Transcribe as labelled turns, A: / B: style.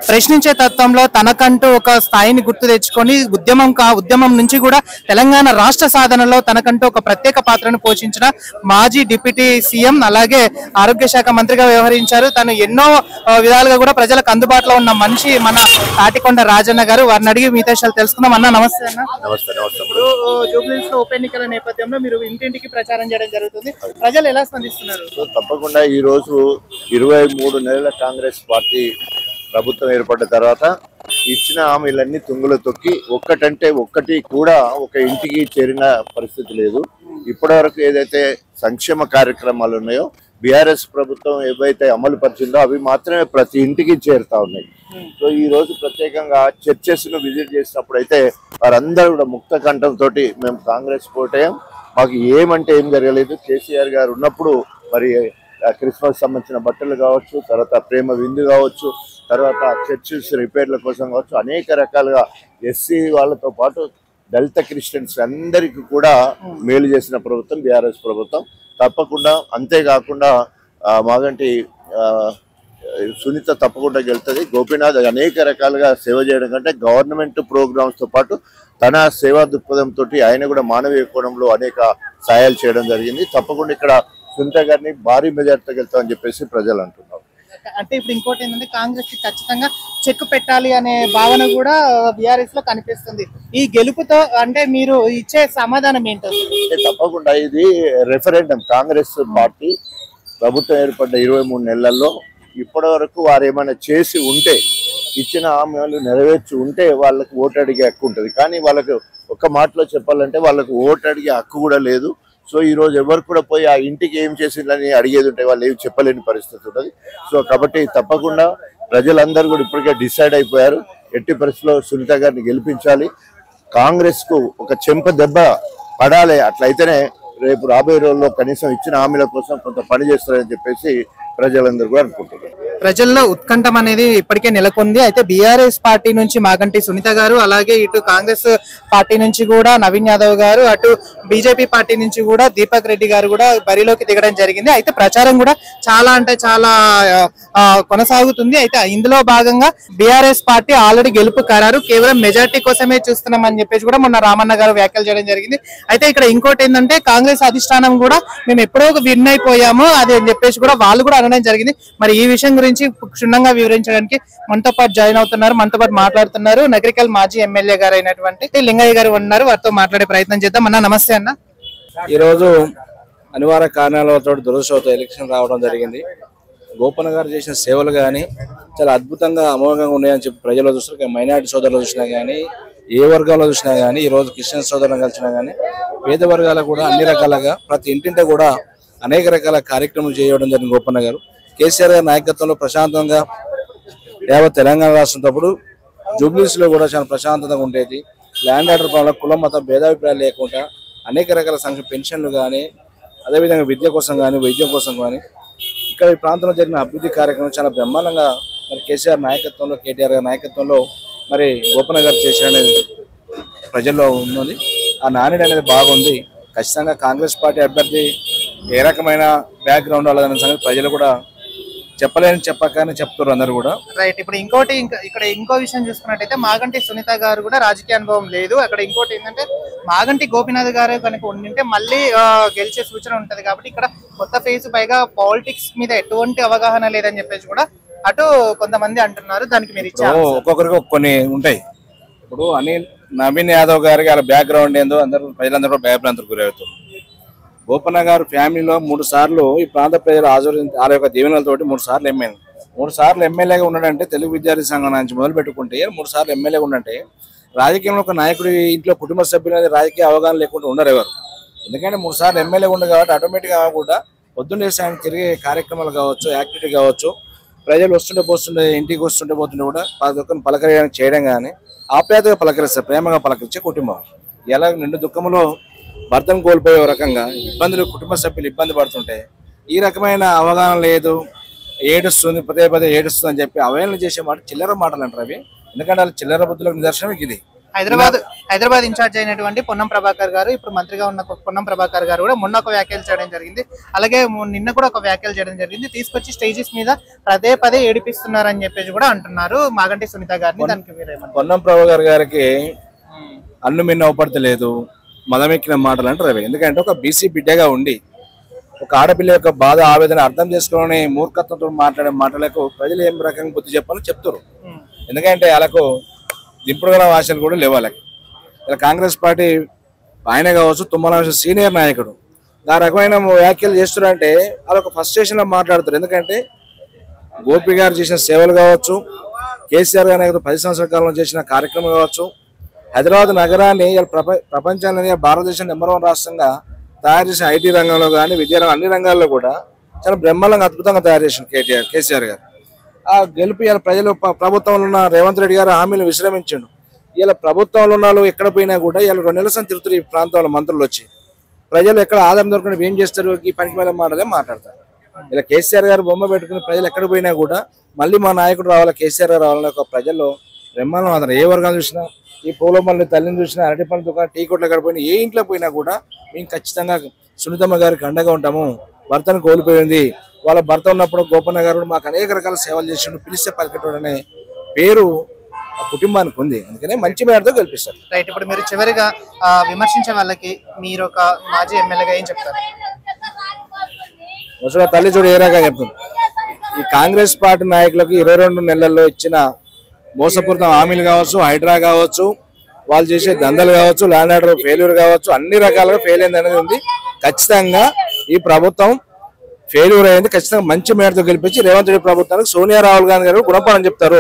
A: ప్రశ్నించే తత్వంలో తనకంటూ ఒక స్థాయిని గుర్తు తెచ్చుకొని ఉద్యమం నుంచి కూడా తెలంగాణ రాష్ట్ర సాధనలో తనకంటూ ఒక ప్రత్యేక పాత్రను పోషించిన మాజీ డిప్యూటీ సీఎం అలాగే ఆరోగ్య శాఖ మంత్రిగా వ్యవహరించారు. తను ఎన్నో విధాలుగా కూడా ప్రజలకు అందుబాటులో ఉన్న మనిషి మన తాటికొండ రాజన్న గారు. వారిని అడిగి మిగతా విషయాలు తెలుసుకుందాం. అన్న నమస్తే. అన్న
B: నమస్తే.
A: ఇప్పుడు జూబ్లీహిల్స్ లో ఉప ఎన్నికల నేపథ్యంలో మీరు ఇంటింటికి ప్రచారం చేయడం జరుగుతుంది. ప్రజలు ఎలా స్పందిస్తున్నారు?
B: తప్పకుండా ఈ రోజు 23 నెలల కాంగ్రెస్ పార్టీ ప్రభుత్వం ఏర్పడిన తర్వాత ఇచ్చిన హామీలన్నీ తుంగులో తొక్కి ఒక్కటంటే ఒక్కటి కూడా ఒక ఇంటికి చేరిన పరిస్థితి లేదు. ఇప్పటి వరకు ఏదైతే సంక్షేమ కార్యక్రమాలు ఉన్నాయో బీఆర్ఎస్ ప్రభుత్వం ఏవైతే అమలు పరిచిందో అవి మాత్రమే ప్రతి ఇంటికి చేరుతా ఉన్నాయి. సో ఈ రోజు ప్రత్యేకంగా చర్చెస్ ను విజిట్ చేసినప్పుడు అయితే వారందరూ కూడా ముక్త కంఠంతో మేము కాంగ్రెస్ కోటయం, మాకు ఏమంటే ఏం జరగలేదు, కేసీఆర్ గారు ఉన్నప్పుడు మరి క్రిస్మస్ సంబంధించిన బట్టలు కావచ్చు, తర్వాత ప్రేమ విందు కావచ్చు, తర్వాత చర్చెస్ రిపేర్ల కోసం కావచ్చు, అనేక రకాలుగా ఎస్సీ వాళ్ళతో పాటు దళిత క్రిస్టియన్స్ అందరికీ కూడా మేలు చేసిన ప్రభుత్వం బీఆర్ఎస్ ప్రభుత్వం. తప్పకుండా అంతేకాకుండా మాగంటి సునీత తప్పకుండా గెలుతుంది. గోపీనాథ్ అనేక రకాలుగా సేవ చేయడం కంటే గవర్నమెంట్ ప్రోగ్రామ్స్తో పాటు తన సేవా దృక్పథంతో ఆయన కూడా మానవీయ కోణంలో అనేక సహాయాలు చేయడం జరిగింది. తప్పకుండా ఇక్కడ సునీత గారిని భారీ మెజార్టీతో గెలుతామని చెప్పేసి ప్రజలు అంటున్నారు.
A: అంటే ఇప్పుడు ఇంకోటి ఏంటంటే కాంగ్రెస్ కి ఖచ్చితంగా చెక్ పెట్టాలి అనే భావన కూడా బీఆర్ఎస్ లో కనిపిస్తుంది. ఈ గెలుపుతో అంటే మీరు ఇచ్చే సమాధానం ఏంటో?
B: తప్పకుండా ఇది రెఫరెండం. కాంగ్రెస్ పార్టీ ప్రభుత్వం ఏర్పడ్డ 23 నెలల్లో ఇప్పటి వరకు వారు ఏమైనా చేసి ఉంటే, ఇచ్చిన హామీలు నెరవేర్చి ఉంటే వాళ్ళకి ఓటు అడిగే హక్కు ఉంటుంది. కానీ వాళ్ళకు ఒక మాటలో చెప్పాలంటే వాళ్ళకు ఓటు అడిగే హక్కు కూడా లేదు. సో ఈ రోజు ఎవరు కూడా పోయి ఆ ఇంటికి ఏం చేసిందని అడిగేది ఉంటే వాళ్ళు ఏమి చెప్పలేని పరిస్థితి ఉంటుంది. సో కాబట్టి తప్పకుండా ప్రజలందరూ కూడా ఇప్పటికే డిసైడ్ అయిపోయారు, ఎట్టి పరిస్థితుల్లో సునీత గారిని గెలిపించాలి, కాంగ్రెస్ కు ఒక చెంప దెబ్బ పడాలి, అట్లయితేనే రేపు రాబోయే రోజుల్లో కనీసం ఇచ్చిన హామీల కోసం కొంత పని చేస్తారని చెప్పేసి ప్రజలందరూ కూడా అనుకుంటున్నారు.
A: ప్రజల్లో ఉత్కంఠం అనేది ఇప్పటికే నెలకొంది. అయితే బీఆర్ఎస్ పార్టీ నుంచి మాగంటి సునీత గారు, అలాగే ఇటు కాంగ్రెస్ పార్టీ నుంచి కూడా నవీన్ యాదవ్ గారు, అటు బీజేపీ పార్టీ నుంచి కూడా దీపక్ రెడ్డి గారు కూడా బరిలోకి దిగడం జరిగింది. అయితే ప్రచారం కూడా చాలా అంటే చాలా కొనసాగుతుంది. అయితే ఇందులో భాగంగా బీఆర్ఎస్ పార్టీ ఆల్రెడీ గెలుపు ఖరారు, కేవలం మెజార్టీ కోసమే చూస్తున్నామని చెప్పేసి కూడా మొన్న రామన్న గారు వ్యాఖ్యలు చేయడం జరిగింది. అయితే ఇక్కడ ఇంకోటి ఏంటంటే కాంగ్రెస్ అధిష్టానం కూడా మేము ఎప్పుడో విన్ అయిపోయాము అది అని చెప్పేసి కూడా వాళ్ళు కూడా అనడం జరిగింది. మరి ఈ విషయం గురించి క్షుణ్ణంగా వివరించడానికి మనతో పాటు జాయిన్ అవుతున్నారు, మనతో పాటు మాట్లాడుతున్నారు నగరికల్ మాజీ ఎమ్మెల్యే గారు అయినటువంటి లింగయ్య గారు ఉన్నారు. వారితో మాట్లాడే ప్రయత్నం చేద్దాం. అన్న నమస్తే. అన్న
C: ఈ రోజు అనివార్య కారణాలతో దురదృష్టంతో ఎలక్షన్ రావడం జరిగింది. గోపన్న గారు చేసిన సేవలు కానీ చాలా అద్భుతంగా అమోఘంగా ఉన్నాయని చెప్పి ప్రజలు చూస్తారు. మైనారిటీ సోదరులు చూసినా కానీ, ఏ వర్గాల్లో చూసినా కానీ, ఈ రోజు క్రిస్టియన్ సోదరులను కలిసినా కానీ, పేద వర్గాలకు కూడా అన్ని రకాలుగా ప్రతి ఇంటింటే కూడా అనేక రకాల కార్యక్రమాలు చేయడం జరిగింది. గోపన్న గారు కేసీఆర్ గారి నాయకత్వంలో ప్రశాంతంగా యావత్ తెలంగాణ రాష్ట్రంతో జూబ్లీహిల్స్ లో కూడా చాలా ప్రశాంతంగా ఉండేది. ల్యాండ్ ఆర్డర్ పరంలో కులం మతం భేదాభిప్రాయాలు లేకుండా అనేక రకాల సంక్షేమ పెన్షన్లు కానీ, అదేవిధంగా విద్య కోసం కానీ, వైద్యం కోసం కానీ ఇక్కడ ఈ ప్రాంతంలో జరిగిన అభివృద్ధి కార్యక్రమం చాలా బ్రహ్మాండంగా మరి కేసీఆర్ నాయకత్వంలో, కేటీఆర్ గారి నాయకత్వంలో మరి గోపన్న గారు చేశారనేది ప్రజల్లో ఉన్నది. ఆ నాణ్యత అనేది బాగుంది. ఖచ్చితంగా కాంగ్రెస్ పార్టీ అభ్యర్థి ఏ రకమైన బ్యాక్గ్రౌండ్ వాళ్ళదనే సంగతి ప్రజలు కూడా చెప్పకనే చెప్తారు అందరు కూడా.
A: రైట్. ఇప్పుడు ఇంకోటి ఇక్కడ ఇంకో విషయం చూసుకున్నట్టయితే మాగంటి సునీత గారు కూడా రాజకీయ అనుభవం లేదు. అక్కడ ఇంకోటి ఏంటంటే మాగంటి గోపీనాథ్ గారు కనుక ఉండింటే మళ్ళీ గెలిచే సూచన ఉంటది. కాబట్టి ఇక్కడ కొత్త ఫేజ్, పైగా పాలిటిక్స్ మీద ఎటువంటి అవగాహన లేదని చెప్పేసి కూడా అటు కొంతమంది అంటున్నారు. దానికి మీరు ఇచ్చారు
C: ఒక్కొక్కరికి కొన్ని ఉంటాయి. ఇప్పుడు నవీన్ యాదవ్ గారికి వాళ్ళ బ్యాక్గ్రౌండ్ ఏందో అందరూ ప్రజలందరూ కూడా భయభ్రాంతులకు గురవుతారు. గోపన్న గారు ఫ్యామిలీలో 3 సార్లు ఈ ప్రాంత ప్రజల వాళ్ళ యొక్క దీవెనలతోటి 3 సార్లు ఎమ్మెల్యే, 3 సార్లు ఎమ్మెల్యేగా ఉన్నాడంటే తెలుగు విద్యార్థి సంఘం నుంచి మొదలు పెట్టుకుంటే 3 సార్లు ఎమ్మెల్యేగా ఉండంటే రాజకీయంలో ఒక నాయకుడి ఇంట్లో కుటుంబ సభ్యులు రాజకీయ అవగాహన లేకుండా ఉండరు ఎవరు. ఎందుకంటే 3 సార్లు ఎమ్మెల్యేగా ఉండదు కాబట్టి ఆటోమేటిక్గా కూడా పొద్దున్నే ఆయన తిరిగే కార్యక్రమాలు కావచ్చు, యాక్టివిటీ కావచ్చు, ప్రజలు వస్తుంటే పోతుంటే ఇంటికి వస్తుంటే పోతుంటే కూడా ప్రతి ఒక్కరిని పలకరించడానికి చేయడం కానీ ఆప్యాయతగా పలకరిస్తారు, ప్రేమగా పలకరించే కుటుంబం. ఎలా నిండు దుఃఖంలో భర్తను కోల్పోయే రకంగా ఇబ్బందులు కుటుంబ సభ్యులు ఇబ్బంది పడుతుంటే ఈ రకమైన అవగాహన లేదు, ఏడుస్తుంది, పదే పదే ఏడుస్తుంది అని చెప్పి అవహేళన చేసే మాట చిల్లర మాటలు అంటారు అవి. ఎందుకంటే వాళ్ళు చిల్లర బుద్ధులకు నిదర్శనం ఇది.
A: హైదరాబాద్ ఇన్ఛార్జ్ అయినటువంటి పొన్నం ప్రభాకర్ గారు, ఇప్పుడు మంత్రిగా ఉన్న పొన్నం ప్రభాకర్ గారు కూడా మొన్న ఒక వ్యాఖ్యలు చేయడం జరిగింది. అలాగే నిన్న కూడా ఒక వ్యాఖ్యలు చేయడం జరిగింది. తీసుకొచ్చి స్టేజెస్ మీద పదే ఏడిపిస్తున్నారని చెప్పేసి కూడా అంటున్నారు మాగంటి సునీత గారిని. దానికి మీరేమన్నారు?
C: పొన్నం ప్రభాకర్ గారికి అన్ను మిన్న అవపడతలేదు, మదమెక్కిన మాటలు అంటారు అవి. ఎందుకంటే ఒక బీసీ బిడ్డగా ఉండి ఒక ఆడపిల్ల యొక్క బాధ ఆవేదన అర్థం చేసుకుని మూర్ఖత్వంతో మాట్లాడే మాటలకు ప్రజలు ఏం రకంగా బుద్ధి చెప్పాలని చెప్తారు. ఎందుకంటే వాళ్ళకు దింపుడు గల ఆశలు కూడా లేవు వాళ్ళకి. ఇలా కాంగ్రెస్ పార్టీ ఆయన కావచ్చు, తుమ్మల సీనియర్ నాయకుడు ఆ రకమైన వ్యాఖ్యలు చేస్తున్నారంటే వాళ్ళొక ఫ్రస్ట్రేషన్లో మాట్లాడుతారు. ఎందుకంటే గోపి గారు చేసిన సేవలు కావచ్చు, కేసీఆర్ గారు 10 సంవత్సరాల కాలంలో చేసిన కార్యక్రమం కావచ్చు, హైదరాబాద్ నగరాన్ని ప్రపంచంలోనే భారతదేశం నంబర్ 1 రాష్ట్రంగా తయారు చేసిన ఐటీ రంగంలో కానీ విద్యారంగం అన్ని రంగాల్లో కూడా చాలా బ్రహ్మాండంగా అద్భుతంగా తయారు చేసిన కేసీఆర్ గారు. ఆ గెలుపు ఇలా ప్రజలు ప్రభుత్వంలో ఉన్న రేవంత్ రెడ్డి గారు హామీలు విశ్రమించండు. ఇలా ప్రభుత్వంలో ఉన్న వాళ్ళు ఎక్కడ పోయినా కూడా ఇలా 2 నెలల సంది తిరుగుతారు ఈ ప్రాంతంలో మంత్రులు వచ్చి. ప్రజలు ఎక్కడ ఆధారం దొరకడం ఏం చేస్తారు, ఈ పనికి మీద మాటలే మాట్లాడతారు. ఇలా కేసీఆర్ గారు బొమ్మ పెట్టుకుని ప్రజలు ఎక్కడ పోయినా కూడా మళ్ళీ మా నాయకుడు రావాలా, కేసీఆర్ గారు రావాలని ఒక ప్రజల్లో బ్రహ్మాండం అందరు. ఏ వర్గాలు చూసినా, ఈ పూలమల్లి తల్లిని చూసినా, అరటి పనుల దుకాణం, టీ కొట్లు ఎక్కడ పోయినా, ఏ ఇంట్లో పోయినా కూడా మేము ఖచ్చితంగా సునీతమ్మ గారికి అండగా ఉంటాము. భర్తను కోల్పోయింది, వాళ్ళ భర్త ఉన్నప్పుడు గోపన్న గారు మాకు అనేక రకాల సేవలు చేసిండు, పిలిస్తే పలికేటోడు అనే పేరు ఆ కుటుంబానికి ఉంది. అందుకనే మంచి మేరతో గెలిపిస్తారు.
A: రైట్. ఇప్పుడు మీరు చివరిగా విమర్శించే వాళ్ళకి మీరు ఒక మాజీ ఎమ్మెల్యేగా ఏం చెప్తారు?
C: తల్లి చూడు ఏ రకంగా చెప్తుంది. ఈ కాంగ్రెస్ పార్టీ నాయకులకు 22 నెలల్లో ఇచ్చిన మోసపూరిత హామీలు కావచ్చు, హైడ్రా కావచ్చు, వాళ్ళు చేసే దందలు కావచ్చు, ల్యాండ్ ఆర్డర్ ఫెయిల్యూర్ కావచ్చు, అన్ని రకాలుగా ఫెయిల్ అయింది అనేది ఉంది. ఖచ్చితంగా ఈ ప్రభుత్వం ఫెయిల్యూర్ అయింది. ఖచ్చితంగా మంచి మేరతో గెలిపించి రేవంత్ రెడ్డి ప్రభుత్వానికి సోనియా రాహుల్ గాంధీ గారు గుణపాఠం చెప్తారు.